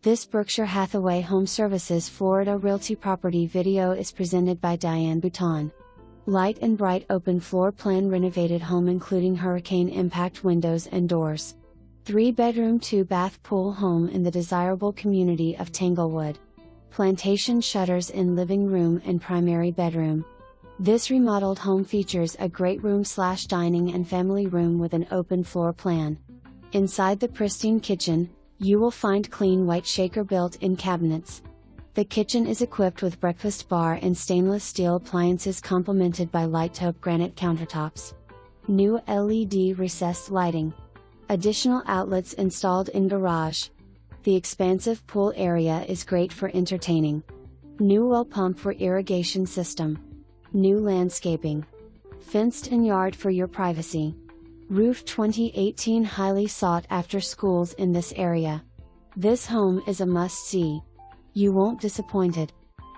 This Berkshire Hathaway HomeServices Florida Realty property video is presented by Diane Bouton. Light and bright open floor plan renovated home including hurricane impact windows and doors. 3-bedroom 2-bath pool home in the desirable community of Tanglewood. Plantation shutters in living room and primary bedroom. This remodeled home features a great room/dining and family room with an open floor plan. Inside the pristine kitchen, you will find clean white shaker built-in cabinets. The kitchen is equipped with breakfast bar and stainless steel appliances complemented by Light Taupe Granite Countertops. New LED recessed lighting. Additional outlets installed in garage. The expansive pool area is great for entertaining. New well pump for irrigation system. New landscaping. Fenced-in yard for your privacy. Roof 2018 highly sought after schools in this area. This home is a must-see. You won't disappointed.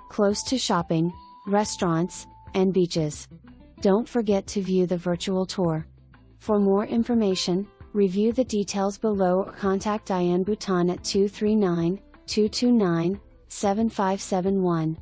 Close to shopping, restaurants, and beaches. Don't forget to view the virtual tour. For more information, review the details below or contact Diane Bouton at 239-229-7571.